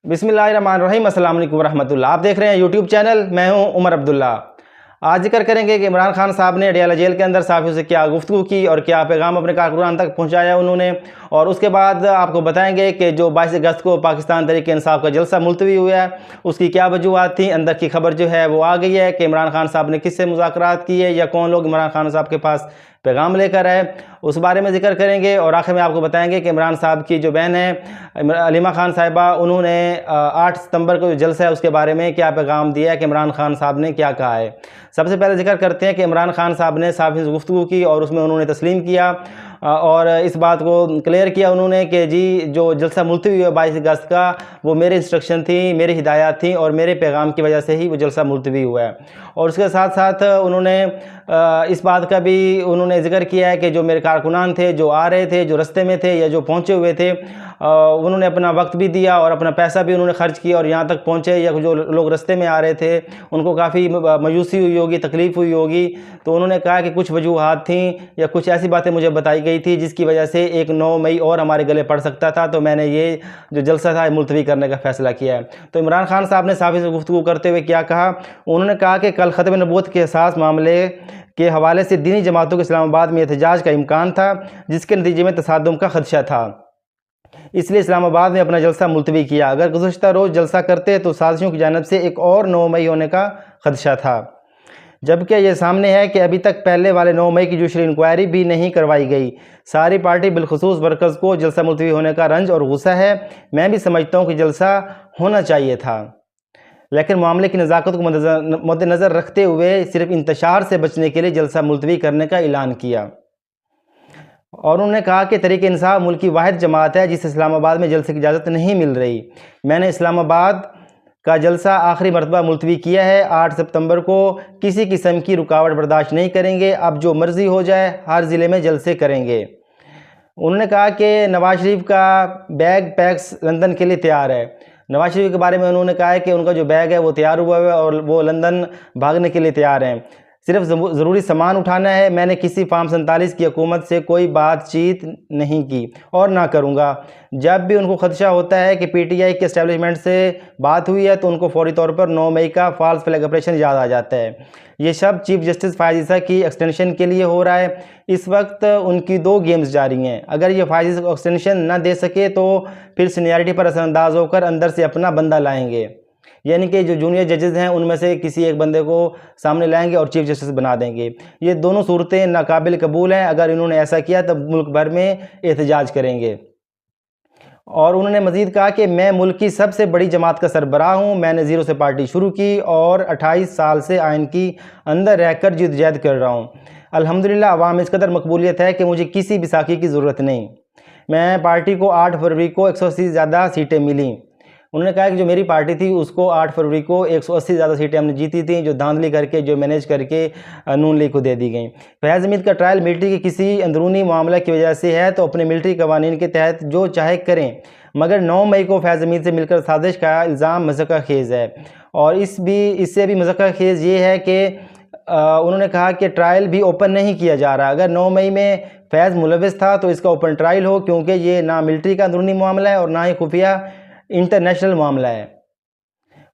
بسم اللہ الرحمن الرحیم۔ السلام علیکم ورحمۃ اللہ۔ آپ دیکھ رہے ہیں یوٹیوب چینل، میں ہوں عمر عبداللہ۔ آج ذکر کریں گے کہ عمران خان صاحب نے اڈیالہ جیل کے اندر صحافیوں سے کیا گفتگو کی اور کیا پیغام اپنے کارکنان تک پہنچایا انہوں نے، اور اس کے بعد آپ کو بتائیں گے کہ جو 22 اگست کو پاکستان تحریک انصاف کا جلسہ ملتوی ہوا ہے اس کی کیا وجوہات تھیں۔ اندر کی خبر جو ہے وہ آ گئی ہے کہ عمران خان صاحب نے کس سے مذاکرات کیے یا کون لوگ عمران خان صاحب کے پاس پیغام لے کر آئے، اس بارے میں ذکر کریں گے۔ اور آخر میں آپ کو بتائیں گے کہ عمران صاحب کی جو بہن ہے علیمہ خان صاحبہ، انہوں نے 8 ستمبر کو جو جلسہ ہے اس کے بارے میں کیا پیغام دیا ہے کہ عمران خان صاحب نے کیا کہا ہے۔ سب سے پہلے ذکر کرتے ہیں کہ عمران خان صاحب نے صحافیوں سے گفتگو کی اور اس میں انہوں نے تسلیم کیا اور اس بات کو کلیئر کیا انہوں نے کہ جی جو جلسہ ملتوی ہوا 22 اگست کا وہ میرے انسٹرکشن تھی، میری ہدایات تھیں اور میرے پیغام کی وجہ سے ہی وہ جلسہ ملتوی ہوا ہے۔ اور اس کے ساتھ ساتھ انہوں نے اس بات کا بھی انہوں نے ذکر کیا ہے کہ جو میرے کارکنان تھے، جو آ رہے تھے، جو رستے میں تھے یا جو پہنچے ہوئے تھے، انہوں نے اپنا وقت بھی دیا اور اپنا پیسہ بھی انہوں نے خرچ کیا اور یہاں تک پہنچے، یا جو لوگ رستے میں آ رہے تھے ان کو کافی مایوسی ہوئی ہوگی، تکلیف ہوئی ہوگی، تو انہوں نے کہا کہ کچھ وجوہات تھیں یا کچھ ایسی باتیں مجھے بتائی گئی تھی جس کی وجہ سے ایک 9 مئی اور ہمارے گلے پڑ سکتا تھا، تو میں نے یہ جو جلسہ تھا ملتوی کرنے کا فیصلہ کیا ہے۔ تو عمران خان صاحب نے صحافی سے گفتگو کرتے ہوئے کیا کہا؟ انہوں نے کہا کہ کل ختم نبوت کے حساس معاملے کے حوالے سے دینی جماعتوں کے اسلام آباد میں احتجاج کا امکان تھا، جس کے نتیجے میں تصادم کا خدشہ تھا، اس لیے اسلام آباد میں اپنا جلسہ ملتوی کیا۔ اگر گزشتہ روز جلسہ کرتے تو سازشوں کی جانب سے ایک اور 9 مئی ہونے کا خدشہ تھا، جبکہ یہ سامنے ہے کہ ابھی تک پہلے والے 9 مئی کی جوشری انکوائری بھی نہیں کروائی گئی۔ ساری پارٹی بالخصوص ورکرز کو جلسہ ملتوی ہونے کا رنج اور غصہ ہے۔ میں بھی سمجھتا ہوں کہ جلسہ ہونا چاہیے تھا، لیکن معاملے کی نزاکت کو مد نظر رکھتے ہوئے صرف انتشار سے بچنے کے لیے جلسہ ملتوی کرنے کا اعلان کیا۔ اور انہوں نے کہا کہ تحریک انصاف ملک کی واحد جماعت ہے جسے اسلام آباد میں جلسے کی اجازت نہیں مل رہی۔ میں نے اسلام آباد کا جلسہ آخری مرتبہ ملتوی کیا ہے۔ 8 ستمبر کو کسی قسم کی رکاوٹ برداشت نہیں کریں گے، اب جو مرضی ہو جائے، ہر ضلع میں جلسے کریں گے۔ انہوں نے کہا کہ نواز شریف کا بیگ پیکس لندن کے لیے تیار ہے۔ نواز شریف کے بارے میں انہوں نے کہا ہے کہ ان کا جو بیگ ہے وہ تیار ہوا ہے اور وہ لندن بھاگنے کے لیے تیار ہیں، صرف ضروری سامان اٹھانا ہے۔ میں نے کسی فارم 47 کی حکومت سے کوئی بات چیت نہیں کی اور نہ کروں گا۔ جب بھی ان کو خدشہ ہوتا ہے کہ پی ٹی آئی کے اسٹیبلشمنٹ سے بات ہوئی ہے تو ان کو فوری طور پر 9 مئی کا فالس فلیگ آپریشن یاد آ جاتا ہے۔ یہ سب چیف جسٹس فائز عیسیٰ کی ایکسٹینشن کے لیے ہو رہا ہے۔ اس وقت ان کی 2 گیمز جاری ہیں، اگر یہ فائز عیسیٰ کو ایکسٹینشن نہ دے سکے تو پھر سینیارٹی پر اثر انداز ہو کر اندر سے اپنا بندہ لائیں گے، یعنی کہ جو جونیئر ججز ہیں ان میں سے کسی ایک بندے کو سامنے لائیں گے اور چیف جسٹس بنا دیں گے۔ یہ دونوں صورتیں ناقابل قبول ہیں۔ اگر انہوں نے ایسا کیا تب ملک بھر میں احتجاج کریں گے۔ اور انہوں نے مزید کہا کہ میں ملک کی سب سے بڑی جماعت کا سربراہ ہوں، میں نے زیرو سے پارٹی شروع کی اور 28 سال سے آئین کی اندر رہ کر جدوجہد کر رہا ہوں۔ الحمدللہ عوام میں اس قدر مقبولیت ہے کہ مجھے کسی بھی ساکھی کی ضرورت نہیں۔ میں پارٹی کو 8 فروری کو 180 سے زیادہ سیٹیں ملیں۔ انہوں نے کہا کہ جو میری پارٹی تھی اس کو 8 فروری کو 180 سے زیادہ سیٹیں ہم نے جیتی تھیں، جو دھاندلی کر کے، جو مینیج کر کے نون لیگ کو دے دی گئیں۔ فیاض حمید کا ٹرائل ملٹری کے کسی اندرونی معاملہ کی وجہ سے ہے تو اپنے ملٹری قوانین کے تحت جو چاہے کریں، مگر 9 مئی کو فیاض حمید سے مل کر سازش کا الزام مذاق خیز ہے۔ اور اس سے بھی مذاق خیز یہ ہے کہ انہوں نے کہا کہ ٹرائل بھی اوپن نہیں کیا جا رہا۔ اگر 9 مئی میں فیض ملوث تھا تو اس کا اوپن ٹرائل ہو، کیونکہ یہ نہ ملٹری کا اندرونی معاملہ ہے اور نہ ہی خفیہ انٹرنیشنل معاملہ ہے۔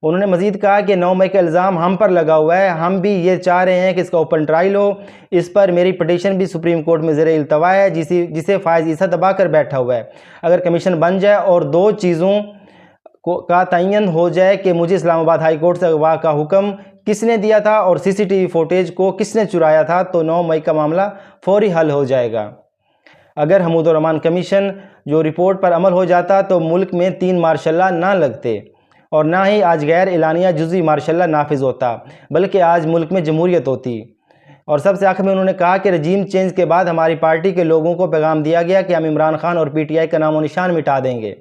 انہوں نے مزید کہا کہ 9 مئی کا الزام ہم پر لگا ہوا ہے، ہم بھی یہ چاہ رہے ہیں کہ اس کا اوپن ٹرائل ہو۔ اس پر میری پٹیشن بھی سپریم کورٹ میں زیر التوا ہے، جسے فائز عیسیٰ دبا کر بیٹھا ہوا ہے۔ اگر کمیشن بن جائے اور 2 چیزوں کا تعین ہو جائے کہ مجھے اسلام آباد ہائی کورٹ سے اغوا کا حکم کس نے دیا تھا اور سی سی ٹی وی فوٹیج کو کس نے چرایا تھا، تو 9 مئی کا معاملہ فوری حل ہو جائے گا۔ اگر حمود الرحمان کمیشن جو رپورٹ پر عمل ہو جاتا تو ملک میں 3 مارشل لا نہ لگتے اور نہ ہی آج غیر اعلانیہ جزوی مارشل لا نافذ ہوتا، بلکہ آج ملک میں جمہوریت ہوتی۔ اور سب سے آخر میں انہوں نے کہا کہ رجیم چینج کے بعد ہماری پارٹی کے لوگوں کو پیغام دیا گیا کہ ہم عمران خان اور پی ٹی آئی کا نام و نشان مٹا دیں گے،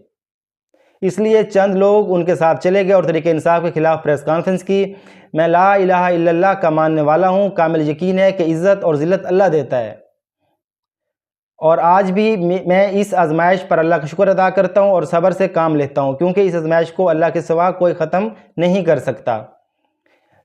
اس لیے چند لوگ ان کے ساتھ چلے گئے اور تحریک انصاف کے خلاف پریس کانفرنس کی۔ میں لا الہ الا اللہ کا ماننے والا ہوں، کامل یقین ہے کہ عزت اور ذلت اللہ دیتا ہے، اور آج بھی میں اس آزمائش پر اللہ کا شکر ادا کرتا ہوں اور صبر سے کام لیتا ہوں، کیونکہ اس آزمائش کو اللہ کے سوا کوئی ختم نہیں کر سکتا۔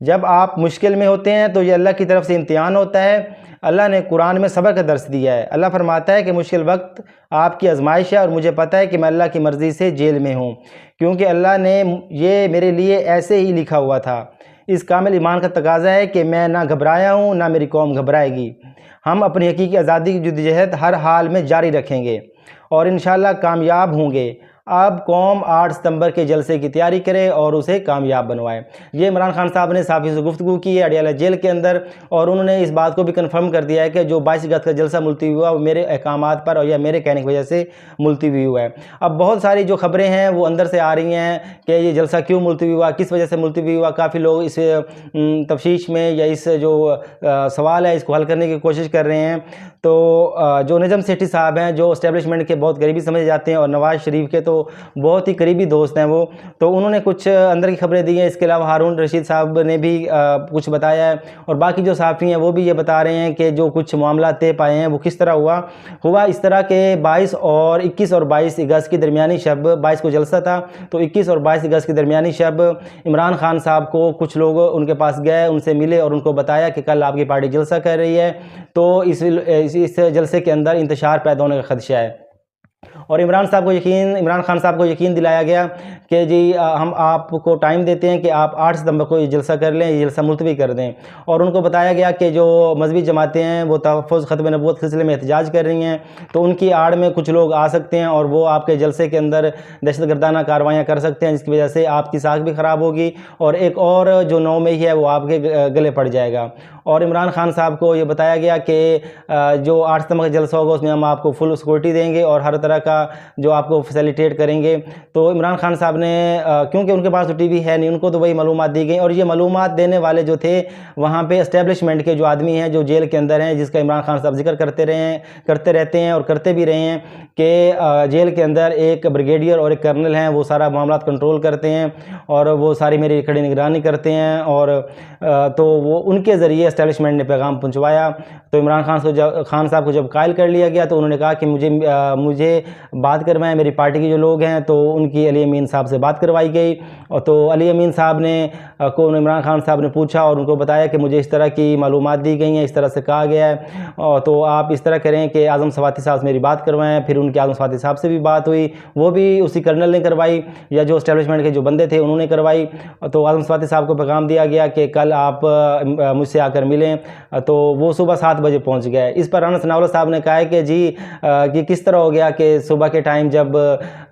جب آپ مشکل میں ہوتے ہیں تو یہ اللہ کی طرف سے امتحان ہوتا ہے۔ اللہ نے قرآن میں صبر کا درس دیا ہے۔ اللہ فرماتا ہے کہ مشکل وقت آپ کی آزمائش ہے اور مجھے پتہ ہے کہ میں اللہ کی مرضی سے جیل میں ہوں، کیونکہ اللہ نے یہ میرے لیے ایسے ہی لکھا ہوا تھا۔ اس کامل ایمان کا تقاضا ہے کہ میں نہ گھبرایا ہوں نہ میری قوم گھبرائے گی۔ ہم اپنی حقیقی آزادی کی جدوجہد ہر حال میں جاری رکھیں گے اور انشاءاللہ کامیاب ہوں گے۔ اب قوم 8 ستمبر کے جلسے کی تیاری کرے اور اسے کامیاب بنوائے۔ یہ عمران خان صاحب نے صحافیوں سے گفتگو کی ہے اڈیالہ جیل کے اندر، اور انہوں نے اس بات کو بھی کنفرم کر دیا ہے کہ جو 22 اگست کا جلسہ ملتوی ہوا وہ میرے احکامات پر اور یا میرے کہنے کی وجہ سے ملتوی ہوا ہے۔ اب بہت ساری جو خبریں ہیں وہ اندر سے آ رہی ہیں کہ یہ جلسہ کیوں ملتوی ہوا، کس وجہ سے ملتوی ہوا۔ کافی لوگ اس تفتیش میں یا اس جو سوال ہے اس کو حل کرنے کی کوشش کر رہے ہیں۔ تو جو نجم سیٹھی صاحب ہیں جو اسٹیبلشمنٹ کے بہت قریبی سمجھے جاتے ہیں اور نواز شریف کے تو بہت ہی قریبی دوست ہیں وہ، تو انہوں نے کچھ اندر کی خبریں دی ہیں۔ اس کے علاوہ ہارون رشید صاحب نے بھی کچھ بتایا ہے، اور باقی جو صحافی ہیں وہ بھی یہ بتا رہے ہیں کہ جو کچھ معاملات طے پائے ہیں وہ کس طرح ہوا اس طرح کہ 21 اور 22 اگست کی درمیانی شب، 22 کو جلسہ تھا تو 21 اور 22 اگست کی درمیانی شب عمران خان صاحب کو کچھ لوگ ان کے پاس گئے، ان سے ملے اور ان کو بتایا کہ کل آپ کی پارٹی جلسہ کر رہی ہے، تو اس جلسے کے اندر انتشار پیدا ہونے کا خدشہ ہے۔ اور عمران خان صاحب کو یقین دلایا گیا کہ جی ہم آپ کو ٹائم دیتے ہیں کہ آپ 8 ستمبر کو یہ جلسہ کر لیں، یہ جلسہ ملتوی کر دیں، اور ان کو بتایا گیا کہ جو مذہبی جماعتیں ہیں وہ تحفظ ختم نبوت کے سلسلے میں احتجاج کر رہی ہیں، تو ان کی آڑ میں کچھ لوگ آ سکتے ہیں اور وہ آپ کے جلسے کے اندر دہشت گردانہ کارروائیاں کر سکتے ہیں، جس کی وجہ سے آپ کی ساکھ بھی خراب ہوگی اور ایک اور جو 9 مئی ہے وہ آپ کے گلے پڑ جائے گا۔ اور عمران خان صاحب کو یہ بتایا گیا کہ جو 8 ستمبر کا جلسہ ہوگا اس میں ہم آپ کو فل سیکورٹی دیں گے اور ہر طرح کا جو آپ کو فیسیلیٹیٹ کریں گے۔ تو عمران خان صاحب نے کیونکہ ان کے پاس تو ٹی وی ہے نہیں، ان کو تو وہی معلومات دی گئی، اور یہ معلومات دینے والے جو تھے وہاں پہ اسٹیبلشمنٹ کے جو آدمی ہیں جو جیل کے اندر ہیں، جس کا عمران خان صاحب ذکر کرتے رہتے ہیں اور کرتے بھی رہے ہیں کہ جیل کے اندر ایک بریگیڈیئر اور ایک کرنل ہیں، وہ سارا معاملات کنٹرول کرتے ہیں اور وہ ساری میری کھڑی نگرانی کرتے ہیں، اور تو وہ ان کے ذریعے اسٹیبلشمنٹ نے پیغام پہنچوایا۔ تو عمران خان صاحب کو جب قائل کر لیا گیا تو انہوں نے کہا کہ مجھے بات کروائیں، میری پارٹی کے جو لوگ ہیں، تو ان کی علی امین صاحب سے بات کروائی گئی، اور تو علی امین صاحب نے عمران خان صاحب نے پوچھا اور ان کو بتایا کہ مجھے اس طرح کی معلومات دی گئی ہیں، اس طرح سے کہا گیا ہے، تو آپ اس طرح کریں کہ اعظم سواتی صاحب سے میری بات کروائیں۔ پھر ان کے اعظم سواتی صاحب سے بھی بات ہوئی، وہ بھی اسی کرنل نے کروائی یا جو اسٹیبلشمنٹ کے جو بندے تھے انہوں نے کروائی۔ تو اعظم سواتی صاحب کو پیغام دیا گیا کہ کل آپ مجھ سے آ کر ملیں، تو وہ صبح 7 بجے پہنچ گئے۔ اس پر رانا ثناء اللہ صاحب نے کہا ہے کہ جی یہ کس طرح ہو گیا کہ صبح کے ٹائم جب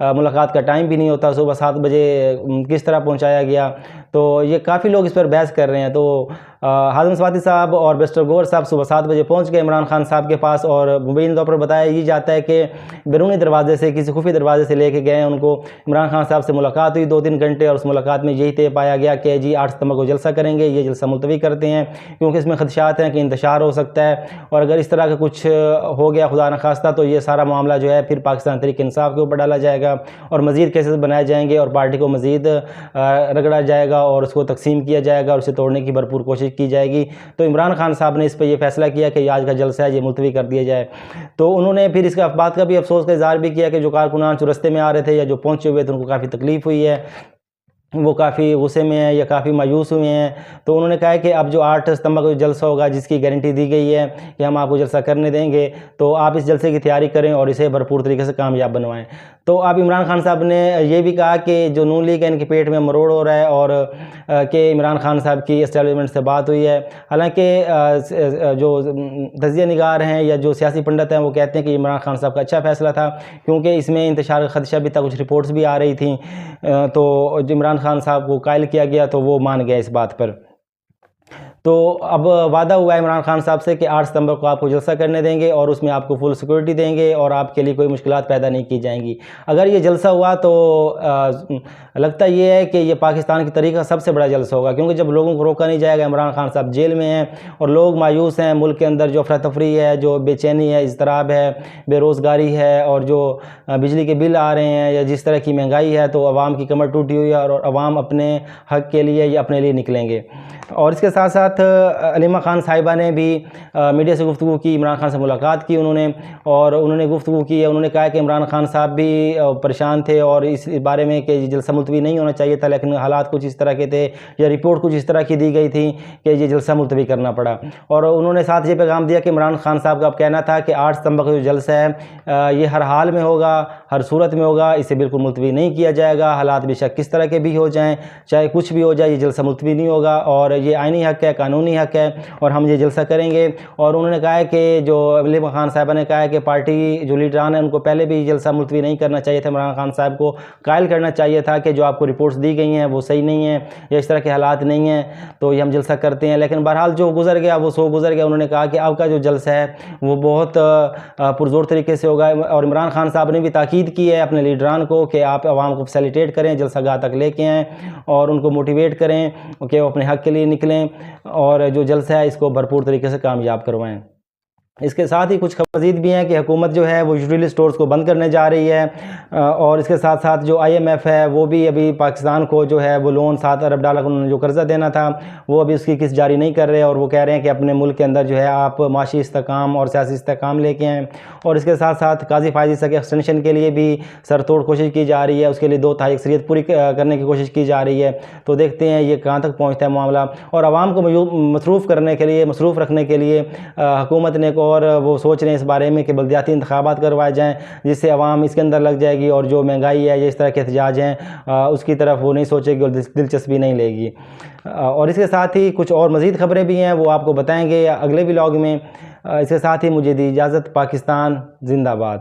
ملاقات کا ٹائم بھی نہیں ہوتا، صبح 7 بجے کس طرح پہنچایا گیا؟ تو یہ کافی لوگ اس پر بحث کر رہے ہیں۔ تو اعظم سواتی صاحب اور بیرسٹر گوہر صاحب صبح 7 بجے پہنچ گئے عمران خان صاحب کے پاس، اور مبینہ طور پر بتایا یہ جاتا ہے کہ بیرونی دروازے سے، کسی خفیہ دروازے سے لے کے گئے ہیں ان کو۔ عمران خان صاحب سے ملاقات ہوئی 2-3 گھنٹے، اور اس ملاقات میں یہی طے پایا گیا کہ جی 8 ستمبر کو جلسہ کریں گے، یہ جلسہ ملتوی کرتے ہیں کیونکہ اس میں خدشات ہیں کہ انتشار ہو سکتا ہے، اور اگر اس طرح کا کچھ ہو گیا خدا نخواستہ تو یہ سارا معاملہ جو ہے پھر پاکستان تحریک انصاف کے اوپر ڈالا جائے گا اور مزید کیسز بنائے جائیں گے اور پارٹی کو مزید رگڑا جائے گا اور اس کو تقسیم کیا جائے گا اور اسے توڑنے کی بھرپور کوشش کی جائے گی۔ تو عمران خان صاحب نے اس پہ یہ فیصلہ کیا کہ آج کا جلسہ ہے یہ ملتوی کر دیا جائے۔ تو انہوں نے پھر اس کا بات کا بھی افسوس کا اظہار بھی کیا کہ جو کارکنان جو رستے میں آ رہے تھے یا جو پہنچے ہوئے تھے ان کو کافی تکلیف ہوئی ہے، وہ کافی غصے میں ہیں یا کافی مایوس ہوئے ہیں۔ تو انہوں نے کہا کہ اب جو 8 ستمبر کو جلسہ ہوگا جس کی گارنٹی دی گئی ہے کہ ہم آپ کو جلسہ کرنے دیں گے، تو آپ اس جلسے کی تیاری کریں اور اسے بھرپور طریقے سے کامیاب بنوائیں۔ تو اب عمران خان صاحب نے یہ بھی کہا کہ جو نون لیگ ہے ان کے پیٹ میں مروڑ ہو رہا ہے اور کہ عمران خان صاحب کی اسٹیبلشمنٹ سے بات ہوئی ہے۔ حالانکہ جو تجزیہ نگار ہیں یا جو سیاسی پنڈت ہیں وہ کہتے ہیں کہ عمران خان صاحب کا اچھا فیصلہ تھا کیونکہ اس میں انتشار کا خدشہ بھی تھا، کچھ رپورٹس بھی آ رہی تھیں، تو عمران خان صاحب کو قائل کیا گیا تو وہ مان گیا اس بات پر۔ تو اب وعدہ ہوا ہے عمران خان صاحب سے کہ 8 ستمبر کو آپ کو جلسہ کرنے دیں گے اور اس میں آپ کو فل سیکورٹی دیں گے اور آپ کے لیے کوئی مشکلات پیدا نہیں کی جائیں گی۔ اگر یہ جلسہ ہوا تو لگتا یہ ہے کہ یہ پاکستان کی تاریخ کا سب سے بڑا جلسہ ہوگا، کیونکہ جب لوگوں کو روکا نہیں جائے گا، عمران خان صاحب جیل میں ہیں اور لوگ مایوس ہیں، ملک کے اندر جو افراتفری ہے، جو بے چینی ہے، اضطراب ہے، بے روزگاری ہے اور جو بجلی کے بل آ رہے ہیں یا جس طرح کی مہنگائی ہے، تو عوام کی کمر ٹوٹی ہوئی ہے اور عوام اپنے حق کے لیے یا اپنے لیے نکلیں گے۔ اور اس کے ساتھ ساتھ ساتھ علیمہ خان صاحبہ نے بھی میڈیا سے گفتگو کی، عمران خان سے ملاقات کی انہوں نے، اور انہوں نے گفتگو کی. انہوں نے کہا کہ عمران خان صاحب بھی پریشان تھے اور اس بارے میں کہ جلسہ ملتوی نہیں ہونا چاہیے تھا، لیکن حالات کچھ اس طرح کے تھے یا رپورٹ کچھ اس طرح کی دی گئی تھی کہ یہ جلسہ ملتوی کرنا پڑا. اور انہوں نے ساتھ یہ پیغام دیا کہ عمران خان صاحب کا اب کہنا تھا کہ 8 ستمبر کا جو جلسہ ہے یہ ہر حال میں ہوگا، ہر صورت میں ہوگا، اسے بالکل ملتوی نہیں کیا جائے گا. حالات بے شک کس طرح کے بھی ہو جائیں، چاہے کچھ بھی ہو جائے، یہ جلسہ ملتوی نہیں ہوگا، اور یہ آئینی حق ہے، قانونی حق ہے، اور ہم یہ جلسہ کریں گے. اور انہوں نے کہا ہے کہ جو علیمہ خان صاحبہ نے کہا ہے کہ پارٹی جو لیڈران ہیں ان کو پہلے بھی جلسہ ملتوی نہیں کرنا چاہیے تھا، عمران خان صاحب کو قائل کرنا چاہیے تھا کہ جو آپ کو رپورٹس دی گئی ہیں وہ صحیح نہیں ہیں یا اس طرح کے حالات نہیں ہیں تو یہ ہم جلسہ کرتے ہیں. لیکن بہرحال جو گزر گیا وہ سو گزر گیا. انہوں نے کہا کہ اب کا جو جلسہ ہے وہ بہت پرزور طریقے سے ہوگا، اور عمران خان صاحب نے بھی تاکید کی ہے اپنے لیڈران کو کہ آپ عوام کو فیسیلیٹیٹ کریں، جلسہ گاہ تک لے کے آئیں اور ان کو موٹیویٹ کریں کہ وہ اپنے حق کے لیے نکلیں اور جو جلسہ ہے اس کو بھرپور طریقے سے کامیاب کروائیں. اس کے ساتھ ہی کچھ خبر مزید بھی ہیں کہ حکومت جو ہے وہ یوٹیلیٹی سٹورز کو بند کرنے جا رہی ہے، اور اس کے ساتھ ساتھ جو IMF ہے وہ بھی ابھی پاکستان کو جو ہے وہ لون $7 ارب کا انہوں نے جو قرضہ دینا تھا وہ ابھی اس کی قسط جاری نہیں کر رہے، اور وہ کہہ رہے ہیں کہ اپنے ملک کے اندر جو ہے آپ معاشی استحکام اور سیاسی استحکام لے کے آئیں. اور اس کے ساتھ ساتھ قاضی فائز عیسیٰ کے ایکسٹینشن کے لیے بھی سر توڑ کوشش کی جا رہی ہے، اس کے لیے 2/3 اکثریت پوری کرنے کی کوشش کی جا رہی ہے. تو دیکھتے ہیں یہ کہاں تک پہنچتا ہے معاملہ. اور عوام کو مصروف رکھنے کے لیے حکومت نے اور وہ سوچ اس بارے میں کہ بلدیاتی انتخابات کروائے جائیں جس سے عوام اس کے اندر لگ جائے گی، اور جو مہنگائی ہے یا اس طرح کے احتجاج ہیں اس کی طرف وہ نہیں سوچے گی اور دلچسپی نہیں لے گی. اور اس کے ساتھ ہی کچھ اور مزید خبریں بھی ہیں وہ آپ کو بتائیں گے اگلے ولاگ میں. اس کے ساتھ ہی مجھے دی اجازت. پاکستان زندہ باد.